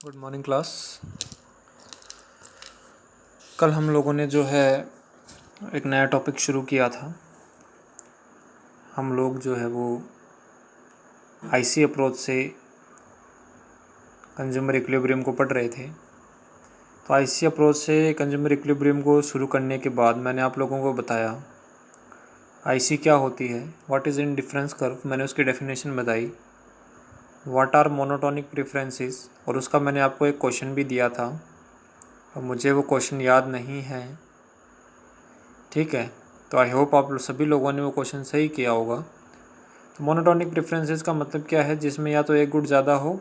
Good morning class. कल हम लोगों ने जो है एक नया टॉपिक शुरू किया था। हम लोग जो है वो आईसी अप्रोच से कंज्यूमर इक्विलिब्रियम को पढ़ रहे थे। तो आईसी अप्रोच से कंज्यूमर इक्विलिब्रियम को शुरू करने के बाद मैंने आप लोगों को बताया आईसी क्या होती है, व्हाट इज़ इंडिफरेंस कर्व, मैंने उसकी डेफिनेशन बताई, व्हाट आर मोनोटोनिक प्रेफरेंसेस, और उसका मैंने आपको एक क्वेश्चन भी दिया था और मुझे वो क्वेश्चन याद नहीं है। ठीक है, तो आई होप आप सभी लोगों ने वो क्वेश्चन सही किया होगा। तो मोनोटोनिक प्रेफरेंसेस का मतलब क्या है, जिसमें या तो एक गुड ज़्यादा हो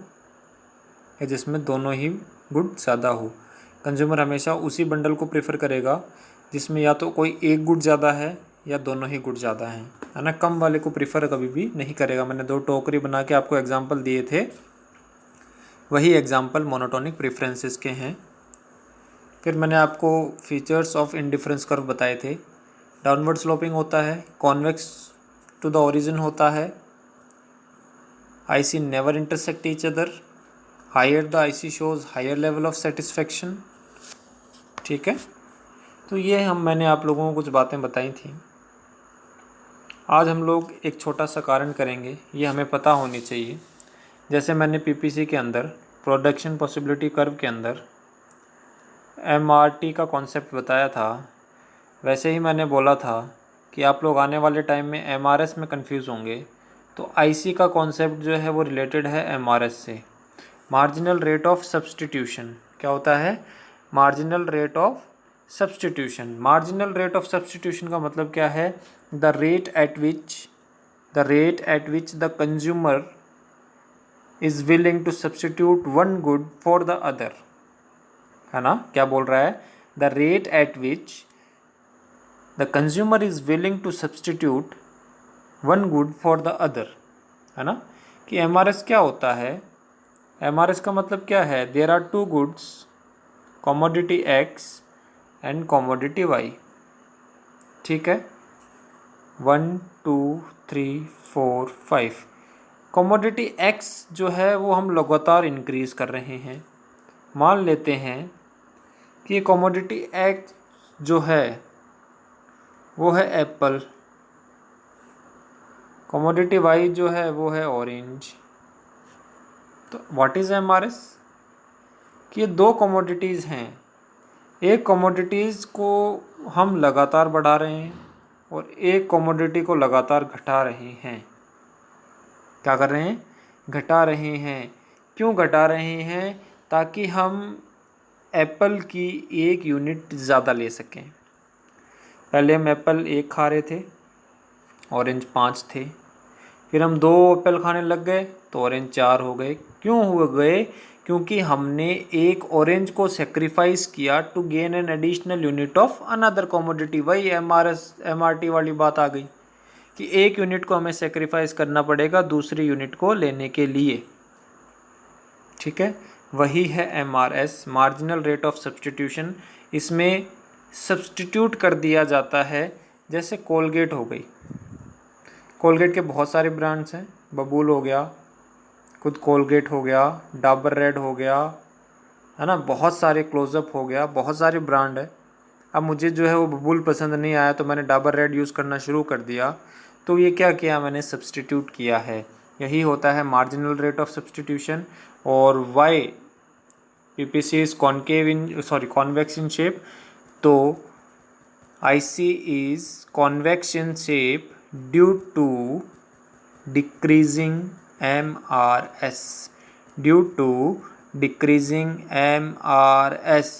या जिसमें दोनों ही गुड ज़्यादा हो। कंज्यूमर हमेशा उसी बंडल को प्रेफर करेगा जिसमें या तो कोई एक गुड ज़्यादा है या दोनों ही गुड ज़्यादा हैं, है ना। कम वाले को प्रेफर कभी भी नहीं करेगा। मैंने 2 टोकरी बना के आपको एग्जाम्पल दिए थे, वही एग्जाम्पल मोनोटोनिक प्रेफरेंसेस के हैं। फिर मैंने आपको फीचर्स ऑफ इंडिफरेंस कर्व बताए थे। डाउनवर्ड स्लोपिंग होता है, कॉन्वेक्स टू द ओरिजिन होता है, IC never intersect each other, higher the IC shows higher level of satisfaction. ठीक है, तो ये मैंने आप लोगों को कुछ बातें बताई थी। आज हम लोग एक छोटा सा कारण करेंगे, ये हमें पता होनी चाहिए। जैसे मैंने पीपीसी के अंदर प्रोडक्शन पॉसिबिलिटी कर्व के अंदर एमआरटी का कॉन्सेप्ट बताया था, वैसे ही मैंने बोला था कि आप लोग आने वाले टाइम में एमआरएस में कंफ्यूज होंगे। तो आईसी का कॉन्सेप्ट जो है वो रिलेटेड है एमआरएस से। मार्जिनल रेट ऑफ सब्स्टिट्यूशन क्या होता है? Marginal rate of substitution. Marginal rate of substitution का मतलब क्या है? The rate at which the consumer is willing to substitute one good for the other, है ना। क्या बोल रहा है? The rate at which the consumer is willing to substitute one good for the other, है ना। कि एमआरएस क्या होता है? एमआरएस का मतलब क्या है? There are two goods, commodity X and commodity Y. ठीक है, 1 2 3 4 5। कमोडिटी एक्स जो है वो हम लगातार इंक्रीज कर रहे हैं। मान लेते हैं कि कमोडिटी एक्स जो है वो है एप्पल, कमोडिटी वाई जो है वो है ऑरेंज। तो व्हाट इज़ एमआरएस? कि ये 2 कमोडिटीज़ हैं। एक कमोडिटीज़ को हम लगातार बढ़ा रहे हैं और एक कमोडिटी को लगातार घटा रहे हैं। क्या कर रहे हैं? घटा रहे हैं। क्यों घटा रहे हैं? ताकि हम एप्पल की 1 यूनिट ज़्यादा ले सकें। पहले हम एप्पल 1 खा रहे थे, ऑरेंज 5 थे। फिर हम 2 एप्पल खाने लग गए तो ऑरेंज 4 हो गए। क्यों हो गए? क्योंकि हमने एक ऑरेंज को सेक्रीफाइस किया to gain an additional unit of another commodity. वही एमआरटी वाली बात आ गई कि एक यूनिट को हमें सेक्रीफाइस करना पड़ेगा दूसरी यूनिट को लेने के लिए। ठीक है, वही है MRS, marginal rate of substitution. इसमें सब्स्टिट्यूट कर दिया जाता है। जैसे कोलगेट हो गई, कोलगेट के बहुत सारे ब्रांड्स हैं। बबूल हो गया, खुद कोलगेट हो गया, डाबर रेड हो गया, है ना, बहुत सारे, क्लोजअप हो गया, बहुत सारे ब्रांड है। अब मुझे जो है वो बबूल पसंद नहीं आया तो मैंने डाबर रेड यूज़ करना शुरू कर दिया। तो ये क्या किया? मैंने सब्स्टिट्यूट किया है। यही होता है मार्जिनल रेट ऑफ सब्स्टिट्यूशन। और why PPC is convex in shape, तो IC is convex in shape due to decreasing MRS, due to decreasing MRS।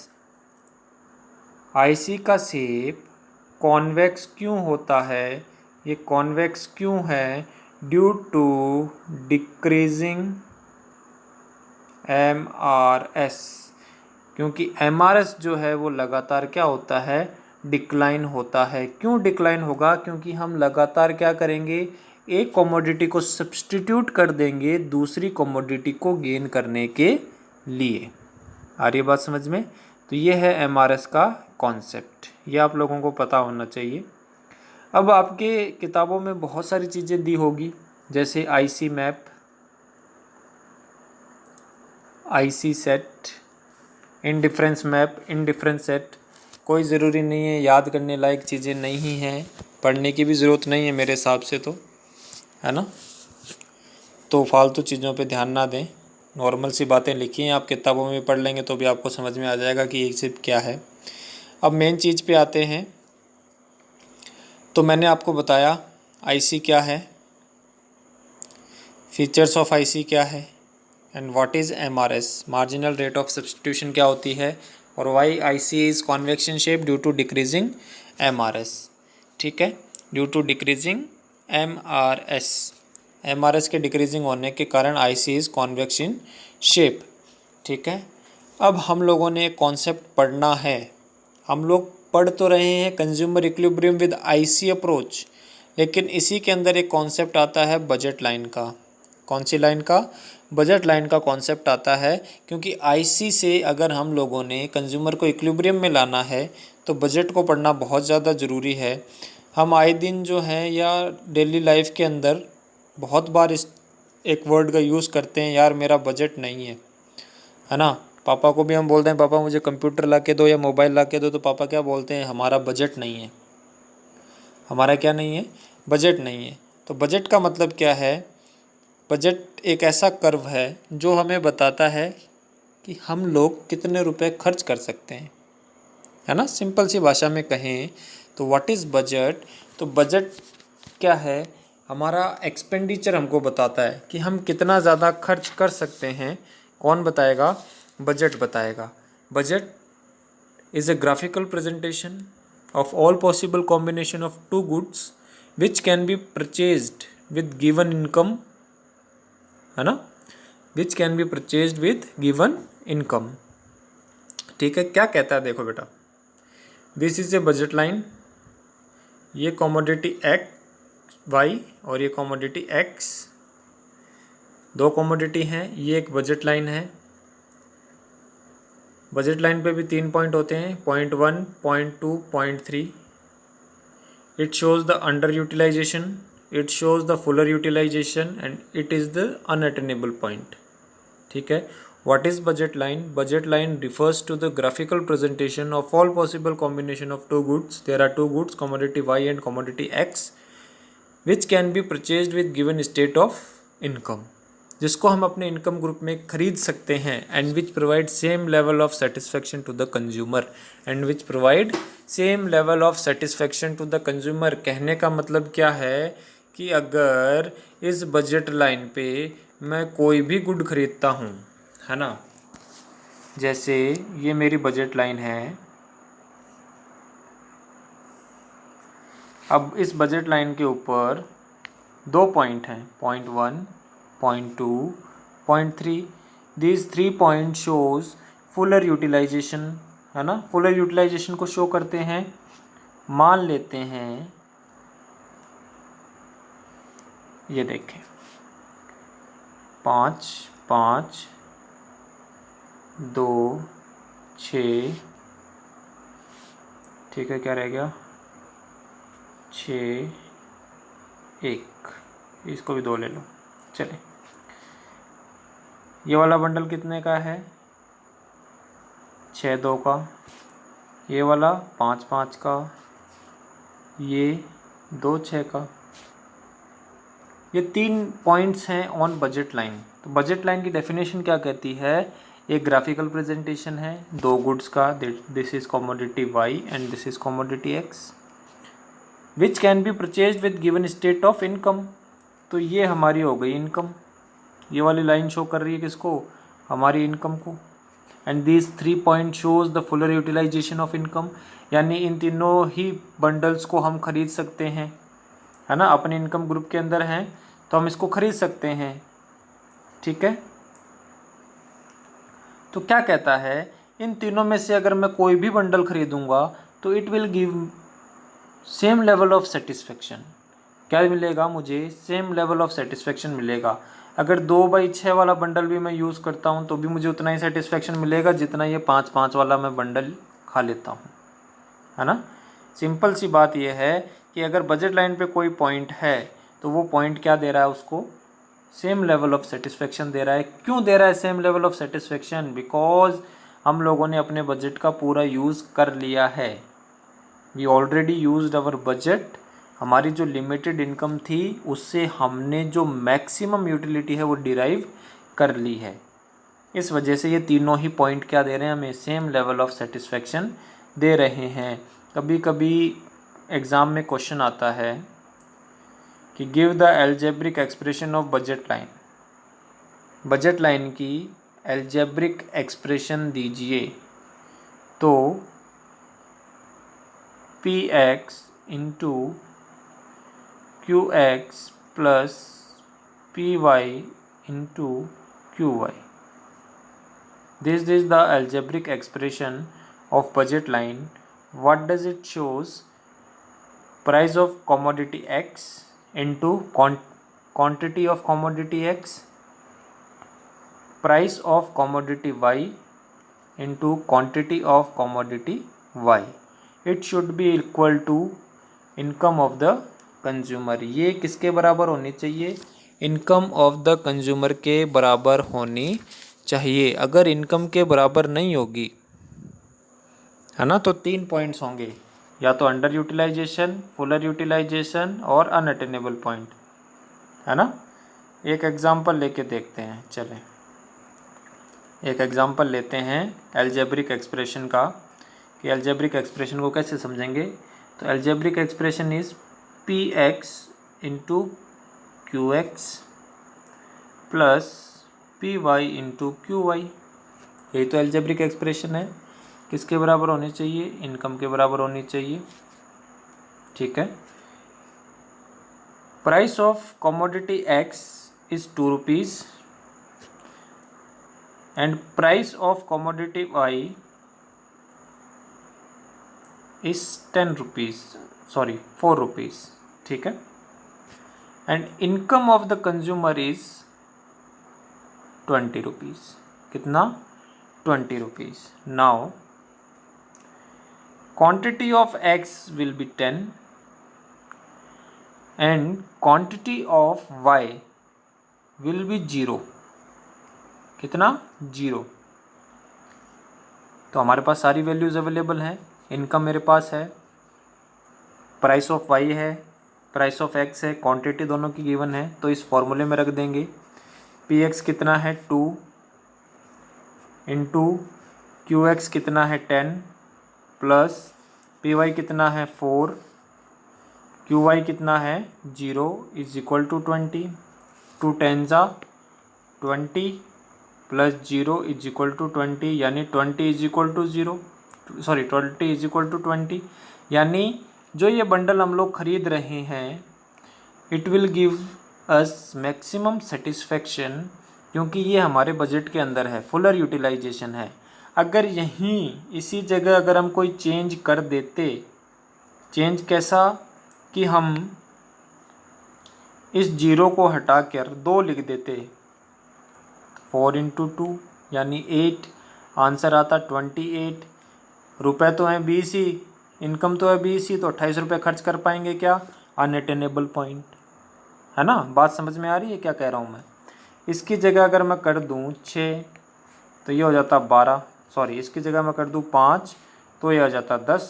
IC का शेप कॉन्वेक्स क्यों होता है? ये कॉन्वेक्स क्यों है? Due to decreasing MRS। क्योंकि MRS जो है वो लगातार क्या होता है? डिक्लाइन होता है। क्यों डिक्लाइन होगा? क्योंकि हम लगातार क्या करेंगे? एक कमोडिटी को सब्स्टिट्यूट कर देंगे दूसरी कमोडिटी को गेन करने के लिए। आ रही है बात समझ में? तो ये है एमआरएस का कॉन्सेप्ट, ये आप लोगों को पता होना चाहिए। अब आपके किताबों में बहुत सारी चीज़ें दी होगी, जैसे IC map, IC set, indifference map, indifference set, कोई ज़रूरी नहीं है, याद करने लायक चीज़ें नहीं हैं, पढ़ने की भी ज़रूरत नहीं है मेरे हिसाब से तो, है ना। तो फालतू चीज़ों पे ध्यान ना दें, नॉर्मल सी बातें लिखी हैं, आप किताबों में पढ़ लेंगे तो भी आपको समझ में आ जाएगा कि ये सिर्फ क्या है। अब मेन चीज़ पे आते हैं। तो मैंने आपको बताया IC क्या है, फीचर्स ऑफ IC क्या है, and what is MRS, marginal rate of substitution क्या होती है, और why IC is convection shape due to decreasing MRS। ठीक है, ड्यू टू डिक्रीजिंग MRS के डिक्रीजिंग होने के कारण IC इज़ कॉन्वेक्शन शेप। ठीक है, अब हम लोगों ने एक कॉन्सेप्ट पढ़ना है। हम लोग पढ़ तो रहे हैं consumer equilibrium with IC approach, लेकिन इसी के अंदर एक कॉन्सेप्ट आता है बजट लाइन का। कौन सी लाइन का? बजट लाइन का कॉन्सेप्ट आता है, क्योंकि IC से अगर हम लोगों ने कंज्यूमर को इक्विलिब्रियम में लाना है तो बजट को पढ़ना बहुत ज़्यादा ज़रूरी है। हम आए दिन जो है या डेली लाइफ के अंदर बहुत बार इस एक वर्ड का यूज़ करते हैं, यार मेरा बजट नहीं है ना। पापा को भी हम बोलते हैं पापा मुझे कंप्यूटर ला के दो या मोबाइल ला के दो, तो पापा क्या बोलते हैं, हमारा बजट नहीं है। हमारा क्या नहीं है? बजट नहीं है। तो बजट का मतलब क्या है? बजट एक ऐसा कर्व है जो हमें बताता है कि हम लोग कितने रुपए खर्च कर सकते हैं, है ना। सिंपल सी भाषा में कहें तो व्हाट इज़ बजट? तो बजट क्या है? हमारा एक्सपेंडिचर हमको बताता है कि हम कितना ज़्यादा खर्च कर सकते हैं। कौन बताएगा? बजट बताएगा। Budget is a graphical presentation of all possible combination of two goods which can be purchased with given income, है ना, which can be purchased with given income। ठीक है, क्या कहता है देखो बेटा, this is a budget line, ये कॉमोडिटी XY और ये कॉमोडिटी X, दो कॉमोडिटी हैं, ये एक बजट लाइन है। बजट लाइन पे भी 3 पॉइंट होते हैं, point 1, point 2, point 3। It shows the under utilisation, it shows the fuller utilisation and it is the unattainable point. ठीक है, what is budget line? Budget line refers to the graphical presentation of all possible combination of two goods. There are two goods, commodity Y and commodity X, which can be purchased with given state of income, जिसको हम अपने income group में खरीद सकते हैं, and which provide same level of satisfaction to the consumer, and which provide same level of satisfaction to the consumer. कहने का मतलब क्या है कि अगर इस बजट लाइन पे मैं कोई भी गुड खरीदता हूँ, है ना, जैसे ये मेरी बजट लाइन है। अब इस बजट लाइन के ऊपर दो पॉइंट हैं, point 1, point 2, point 3। These 3 point shows fuller utilisation, है ना। फुलर यूटिलाइजेशन को शो करते हैं। मान लेते हैं, ये देखें 5, 5, 2, 6, ठीक है, क्या रह गया, 6, 1, इसको भी 2 ले लो। चले, ये वाला बंडल कितने का है? 6 2 का। ये वाला 5 5 का। ये 2 6 का। ये 3 पॉइंट्स हैं ऑन बजट लाइन। तो बजट लाइन की डेफिनेशन क्या कहती है? एक ग्राफिकल प्रेजेंटेशन है दो गुड्स का, this is commodity Y and this is commodity X, which can be purchased with given state of income. तो ये हमारी हो गई इनकम। ये वाली लाइन शो कर रही है किसको? हमारी इनकम को। And these 3 point shows the fuller utilisation of income, यानी इन तीनों ही बंडल्स को हम खरीद सकते हैं, है ना। अपने इनकम ग्रुप के अंदर हैं तो हम इसको खरीद सकते हैं। ठीक है, तो क्या कहता है, इन तीनों में से अगर मैं कोई भी बंडल खरीदूंगा तो it will give same level of satisfaction. क्या मिलेगा मुझे? सेम लेवल ऑफ सेटिस्फेक्शन मिलेगा। अगर 2/6 वाला बंडल भी मैं यूज़ करता हूँ तो भी मुझे उतना ही सेटिस्फेक्शन मिलेगा जितना ये 5 5 वाला मैं बंडल खा लेता हूँ, है ना। सिंपल सी बात यह है कि अगर बजट लाइन पे कोई पॉइंट है तो वो पॉइंट क्या दे रहा है उसको? सेम लेवल ऑफ सेटिस्फेक्शन दे रहा है। क्यों दे रहा है same level of satisfaction? Because हम लोगों ने अपने बजट का पूरा यूज़ कर लिया है। We already used our budget. हमारी जो लिमिटेड इनकम थी उससे हमने जो मैक्सिमम यूटिलिटी है वो डिराइव कर ली है। इस वजह से ये तीनों ही पॉइंट क्या दे रहे हैं हमें? सेम लेवल ऑफ सेटिस्फेक्शन दे रहे हैं। कभी कभी एग्ज़ाम में क्वेश्चन आता है कि give the algebraic expression of budget line. Budget line की एल्जेब्रिक एक्सप्रेशन दीजिए। तो P x into Q x plus P Y into Q Y. This is the algebraic expression of budget line. What does it shows? Price of commodity X into quantity of commodity X, price of commodity Y into quantity of commodity Y. It should be equal to income of the consumer. ये किसके बराबर होनी चाहिए? Income of the consumer के बराबर होनी चाहिए। अगर इनकम के बराबर नहीं होगी, है ना, तो 3 पॉइंट्स होंगे, या तो अंडर यूटिलाइजेशन, फुलर यूटिलाइजेशन और अनअटेनेबल पॉइंट, है ना। एक एग्जांपल लेके देखते हैं। चलें एक एग्जांपल लेते हैं एल्जेब्रिक एक्सप्रेशन का, कि एल्जेब्रिक एक्सप्रेशन को कैसे समझेंगे। तो algebraic expression is P x into Q x plus P Y into Q Y. यही तो एल्जेब्रिक एक्सप्रेशन है। किसके बराबर होनी चाहिए? इनकम के बराबर होनी चाहिए। ठीक है। Price of commodity x is 2 rupees and price of commodity y is 10 rupees, sorry 4 rupees. ठीक है। And income of the consumer is 20 rupees. कितना? 20 rupees. Now quantity of x will be 10 and quantity of y will be 0. कितना? 0। तो हमारे पास सारी values available हैं। Income मेरे पास है, प्राइस ऑफ y है, प्राइस ऑफ x है, क्वांटिटी दोनों की गिवन है। तो इस फॉर्मूले में रख देंगे। पी एक्स कितना है? 2 इंटू क्यू एक्स कितना है? 10 प्लस पी वाई कितना है? 4, क्यू वाई कितना है? 0 इज इक्वल टू 20। 2 10 जा 20 प्लस 0 इज इक्वल टू 20, यानी 20 is equal to 0, sorry 20 is equal to 20। यानी जो ये बंडल हम लोग खरीद रहे हैं, it will give us maximum satisfaction, क्योंकि ये हमारे बजट के अंदर है, फुलर यूटिलाइजेशन है। अगर यहीं इसी जगह अगर हम कोई चेंज कर देते, चेंज कैसा कि हम इस 0 को हटा कर 2 लिख देते, 4 इंटू 2 यानी 8, आंसर आता 28। रुपए तो हैं 20 ही, इनकम तो है 20 ही, तो 28 रुपये खर्च कर पाएंगे क्या? अनअटेनेबल पॉइंट, है ना। बात समझ में आ रही है क्या कह रहा हूँ मैं? इसकी जगह अगर मैं कर दूँ 6 तो ये हो जाता 12, सॉरी इसकी जगह मैं कर दूँ 5 तो ये हो जाता 10।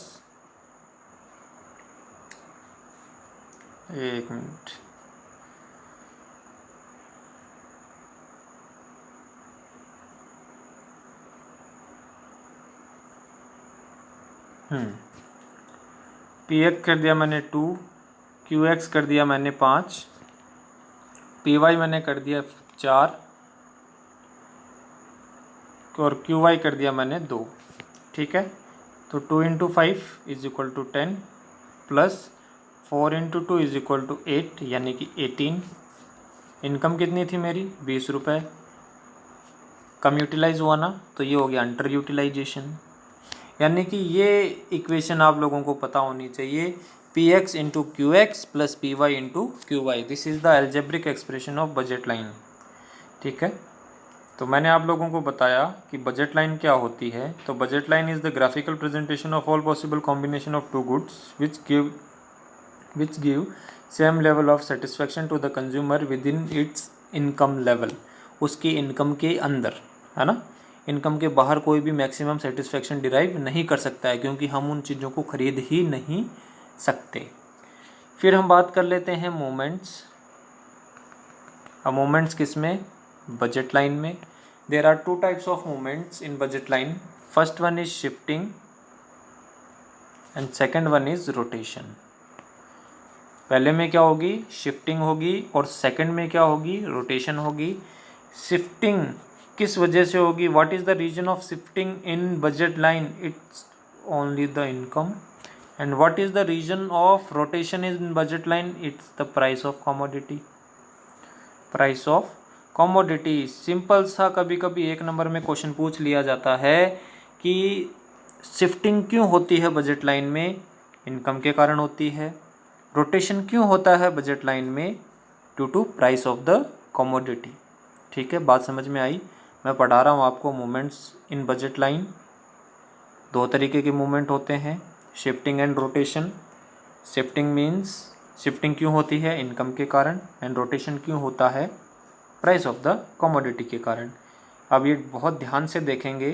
एक मिनट, पी एक्स कर दिया मैंने 2, क्यू एक्स कर दिया मैंने 5, पी वाई मैंने कर दिया 4 और क्यू वाई कर दिया मैंने 2। ठीक है। तो 2 into 5 is equal to 10 plus 4 into 2 is equal to 8, यानी कि 18। इनकम कितनी थी मेरी? 20 रुपये। कम यूटिलाइज हुआ ना, तो ये हो गया अंडर यूटिलाइजेशन। यानी कि ये इक्वेशन आप लोगों को पता होनी चाहिए, p x into Q x plus P Y into Q y. This is the algebraic expression of budget line. ठीक है। तो मैंने आप लोगों को बताया कि बजट लाइन क्या होती है। तो budget line is the graphical presentation of all possible combination of two goods which give same level of satisfaction to the consumer within its income level, उसकी इनकम के अंदर, है ना। इनकम के बाहर कोई भी मैक्सिमम सेटिस्फेक्शन डिराइव नहीं कर सकता है, क्योंकि हम उन चीज़ों को खरीद ही नहीं सकते। फिर हम बात कर लेते हैं मोमेंट्स। अब मोमेंट्स किस में? बजट लाइन में। There are two types of moments in budget line. First one is shifting and second one is rotation. पहले में क्या होगी? शिफ्टिंग होगी, और सेकंड में क्या होगी? रोटेशन होगी। शिफ्टिंग किस वजह से होगी? What is the reason of shifting in budget line? It's only the income. And what is the reason of rotation in budget line? It's the price of commodity. Price of commodity. Simple सा कभी कभी 1 number में question पूछ लिया जाता है कि shifting क्यों होती है बजट लाइन में? इनकम के कारण होती है। रोटेशन क्यों होता है बजट लाइन में? Due to price of the commodity. ठीक है, बात समझ में आई? मैं पढ़ा रहा हूँ आपको मूवमेंट्स इन बजट लाइन। 2 तरीके के मूवमेंट होते हैं, shifting and rotation. Shifting means shifting क्यों होती है? इनकम के कारण। एंड रोटेशन क्यों होता है? प्राइस ऑफ द कमोडिटी के कारण। अब ये बहुत ध्यान से देखेंगे,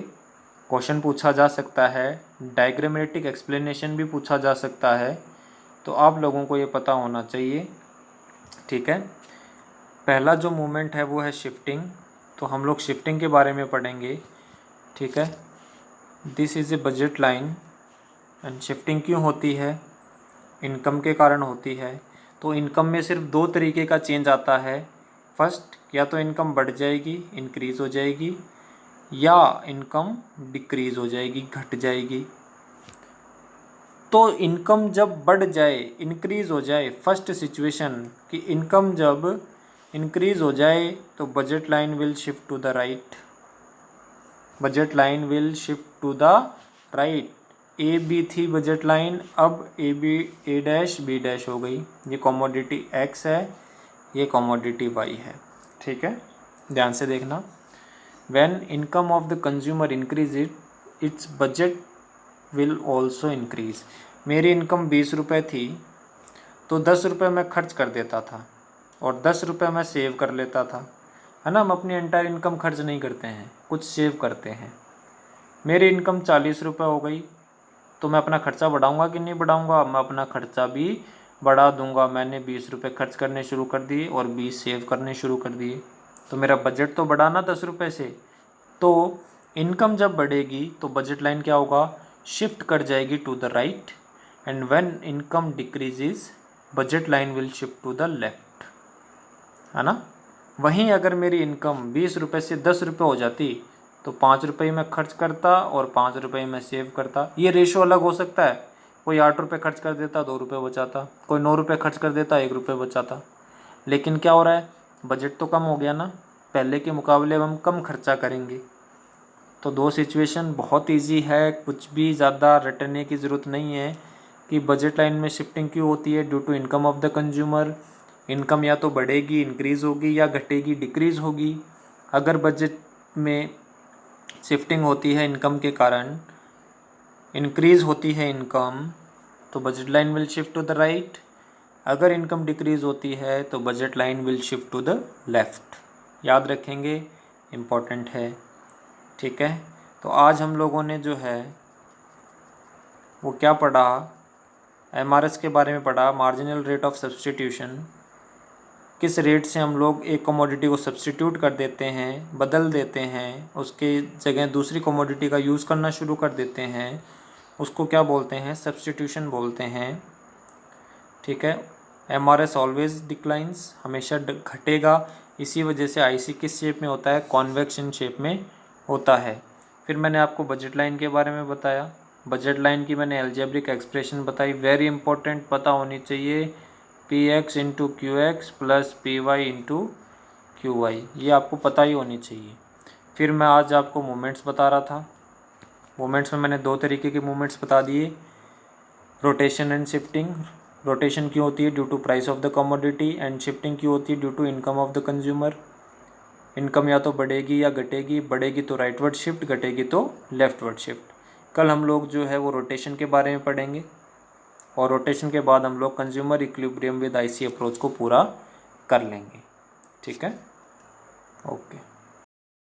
क्वेश्चन पूछा जा सकता है, डायग्रामेटिक एक्सप्लेनेशन भी पूछा जा सकता है, तो आप लोगों को ये पता होना चाहिए। ठीक है, पहला जो मूवमेंट है वो है शिफ्टिंग, तो हम लोग शिफ्टिंग के बारे में पढ़ेंगे। ठीक है, this is a budget line and shifting क्यों होती है? इनकम के कारण होती है। तो इनकम में सिर्फ 2 तरीके का चेंज आता है। फर्स्ट, या तो इनकम बढ़ जाएगी, इंक्रीज़ हो जाएगी, या इनकम डिक्रीज़ हो जाएगी, घट जाएगी। तो इनकम जब बढ़ जाए, इंक्रीज़ हो जाए, फर्स्ट सिचुएशन कि इनकम जब इंक्रीज़ हो जाए तो budget line will shift to the right. Budget line will shift to the right. A B थी बजट लाइन, अब A B A dash B dash हो गई। ये कमोडिटी एक्स है, ये कमोडिटी वाई है। ठीक है, ध्यान से देखना। When income of the consumer increase its budget will also increase. मेरी इनकम 20 रुपये थी, तो 10 रुपये मैं खर्च कर देता था और 10 रुपये मैं सेव कर लेता था, है ना। हम अपनी एंटायर इनकम खर्च नहीं करते हैं, कुछ सेव करते हैं। मेरी इनकम 40 रुपये हो गई, तो मैं अपना खर्चा बढ़ाऊंगा कि नहीं बढ़ाऊंगा? मैं अपना खर्चा भी बढ़ा दूंगा। मैंने 20 रुपये खर्च करने शुरू कर दिए और 20 सेव करने शुरू कर दिए, तो मेरा बजट तो बढ़ा ना 10 रुपये से। तो इनकम जब बढ़ेगी तो बजट लाइन क्या होगा? शिफ्ट कर जाएगी to the right. And when income decreases budget line will shift to the left, है ना। वहीं अगर मेरी इनकम 20 रुपये से 10 रुपये हो जाती तो 5 रुपये मैं खर्च करता और 5 रुपये मैं सेव करता। ये रेशो अलग हो सकता है, कोई 8 रुपये खर्च कर देता 2 रुपये बचाता, कोई 9 रुपये खर्च कर देता 1 रुपये बचाता। लेकिन क्या हो रहा है? बजट तो कम हो गया ना, पहले के मुकाबले अब हम कम खर्चा करेंगे। तो 2 सिचुएशन बहुत ईजी है, कुछ भी ज़्यादा रटने की ज़रूरत नहीं है कि बजट लाइन में शिफ्टिंग क्यों होती है। Due to income of the consumer. Income या तो बढ़ेगी, इंक्रीज़ होगी, या घटेगी, डिक्रीज़ होगी। अगर बजट में शिफ्टिंग होती है इनकम के कारण, इंक्रीज़ होती है इनकम, तो budget line will shift to the right. अगर इनकम डिक्रीज़ होती है तो budget line will shift to the left. याद रखेंगे, इम्पॉर्टेंट है। ठीक है, तो आज हम लोगों ने जो है वो क्या पढ़ा? एमआरएस के बारे में पढ़ा, मार्जिनल रेट ऑफ सब्सटीट्यूशन। किस रेट से हम लोग एक कमोडिटी को सब्सटीट्यूट कर देते हैं, बदल देते हैं, उसके जगह दूसरी कमोडिटी का यूज़ करना शुरू कर देते हैं, उसको क्या बोलते हैं? सब्सटीट्यूशन बोलते हैं। ठीक है, एमआरएस ऑलवेज डिक्लाइंस, हमेशा घटेगा। इसी वजह से आईसी किस शेप में होता है? कॉन्वेक्शन शेप में होता है। फिर मैंने आपको बजट लाइन के बारे में बताया, बजट लाइन की मैंने अलजेब्रिक एक्सप्रेशन बताई, वेरी इंपॉर्टेंट, पता होनी चाहिए। P x into Q x plus P Y into Q y, ये आपको पता ही होनी चाहिए। फिर मैं आज आपको मूवमेंट्स बता रहा था। मूवमेंट्स में मैंने 2 तरीके के मूवमेंट्स बता दिए, रोटेशन एंड शिफ्टिंग। रोटेशन क्यों होती है? Due to price of the commodity. And shifting क्यों होती है? Due to income of the consumer. Income या तो बढ़ेगी या घटेगी, बढ़ेगी तो राइटवर्ड शिफ्ट, घटेगी तो लेफ्टवर्ड शिफ्ट। कल हम लोग जो है वो रोटेशन के बारे में पढ़ेंगे, और रोटेशन के बाद हम लोग consumer equilibrium with IC approach को पूरा कर लेंगे। ठीक है। ओके।